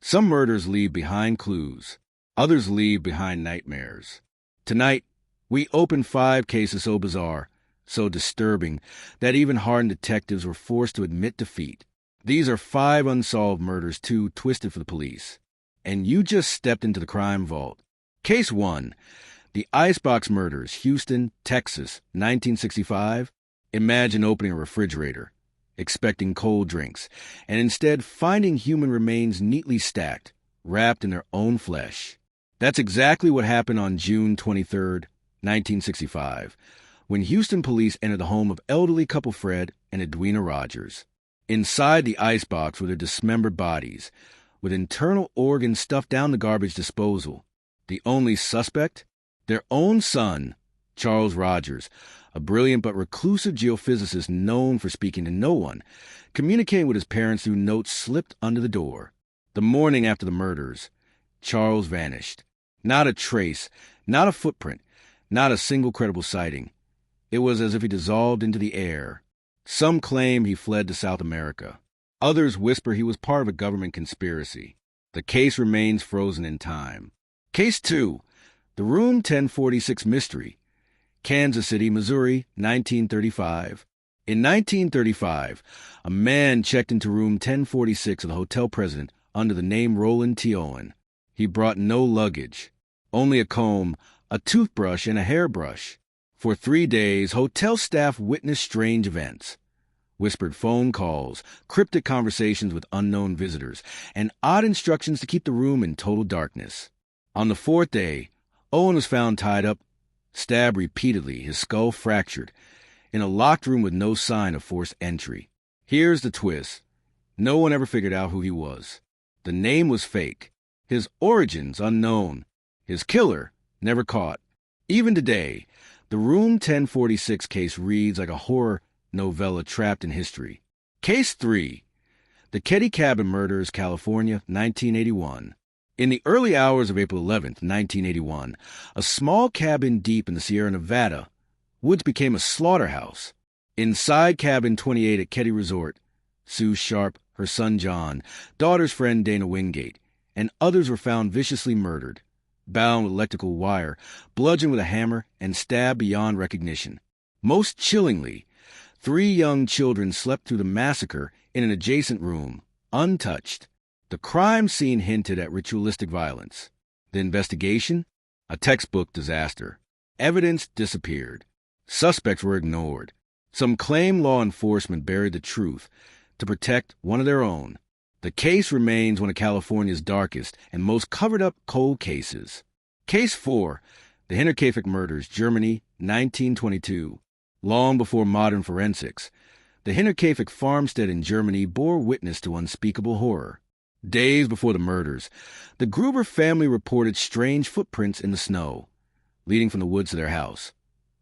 Some murders leave behind clues. Others leave behind nightmares. Tonight, we open 5 cases so bizarre, so disturbing, that even hardened detectives were forced to admit defeat. These are 5 unsolved murders too twisted for the police. And you just stepped into the crime vault. Case 1. The Icebox Murders, Houston, Texas, 1965. Imagine opening a refrigerator, expecting cold drinks, and instead finding human remains neatly stacked, wrapped in their own flesh. That's exactly what happened on June 23, 1965, when Houston police entered the home of elderly couple Fred and Edwina Rogers. Inside the icebox were their dismembered bodies, with internal organs stuffed down the garbage disposal. The only suspect? Their own son, Charles Rogers, a brilliant but reclusive geophysicist known for speaking to no one, communicating with his parents through notes slipped under the door. The morning after the murders, Charles vanished. Not a trace, not a footprint, not a single credible sighting. It was as if he dissolved into the air. Some claim he fled to South America. Others whisper he was part of a government conspiracy. The case remains frozen in time. Case 2. The Room 1046 Mystery. Kansas City, Missouri, 1935. In 1935, a man checked into room 1046 of the hotel president under the name Roland T. Owen. He brought no luggage, only a comb, a toothbrush, and a hairbrush. For 3 days, hotel staff witnessed strange events. Whispered phone calls, cryptic conversations with unknown visitors, and odd instructions to keep the room in total darkness. On the 4th day, Owen was found tied up, stabbed repeatedly, his skull fractured, in a locked room with no sign of forced entry. Here's the twist. No one ever figured out who he was. The name was fake. His origins unknown. His killer never caught. Even today, the Room 1046 case reads like a horror novella trapped in history. Case 3. The Keddie Cabin Murders, California, 1981. In the early hours of April 11, 1981, a small cabin deep in the Sierra Nevada woods became a slaughterhouse. Inside Cabin 28 at Keddie Resort, Sue Sharp, her son John, daughter's friend Dana Wingate, and others were found viciously murdered, bound with electrical wire, bludgeoned with a hammer, and stabbed beyond recognition. Most chillingly, 3 young children slept through the massacre in an adjacent room, untouched. The crime scene hinted at ritualistic violence. The investigation? A textbook disaster. Evidence disappeared. Suspects were ignored. Some claim law enforcement buried the truth to protect one of their own. The case remains one of California's darkest and most covered-up cold cases. Case 4. The Hinterkaifeck Murders, Germany, 1922. Long before modern forensics, the Hinterkaifeck farmstead in Germany bore witness to unspeakable horror. Days before the murders, the Gruber family reported strange footprints in the snow, leading from the woods to their house,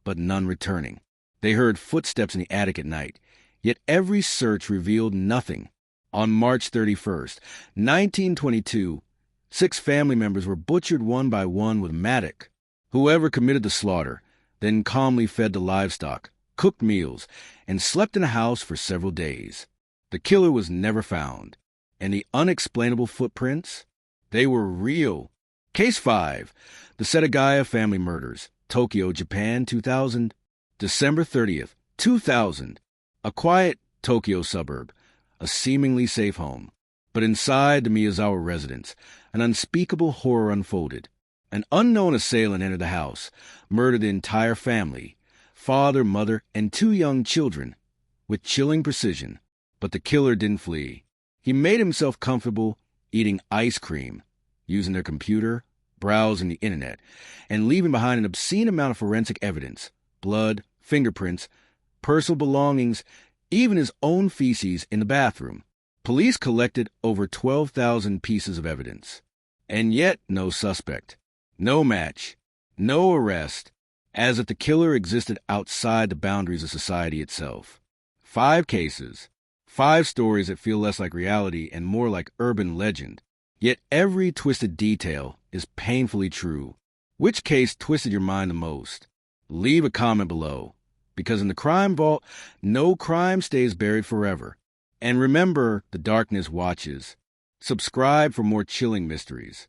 but none returning. They heard footsteps in the attic at night, yet every search revealed nothing. On March 31st, 1922, 6 family members were butchered one by one with mattock. Whoever committed the slaughter then calmly fed the livestock, cooked meals, and slept in a house for several days. The killer was never found. And the unexplainable footprints? They were real. Case 5. The Setagaya Family Murders, Tokyo, Japan, 2000. December 30th, 2000. A quiet Tokyo suburb, a seemingly safe home. But inside the Miyazawa residence, an unspeakable horror unfolded. An unknown assailant entered the house, murdered the entire family, father, mother, and 2 young children, with chilling precision. But the killer didn't flee. He made himself comfortable eating ice cream, using their computer, browsing the internet, and leaving behind an obscene amount of forensic evidence, blood, fingerprints, personal belongings, even his own feces in the bathroom. Police collected over 12,000 pieces of evidence. And yet no suspect, no match, no arrest, as if the killer existed outside the boundaries of society itself. 5 cases. 5 stories that feel less like reality and more like urban legend. Yet every twisted detail is painfully true. Which case twisted your mind the most? Leave a comment below, because in the crime vault, no crime stays buried forever. And remember, the darkness watches. Subscribe for more chilling mysteries.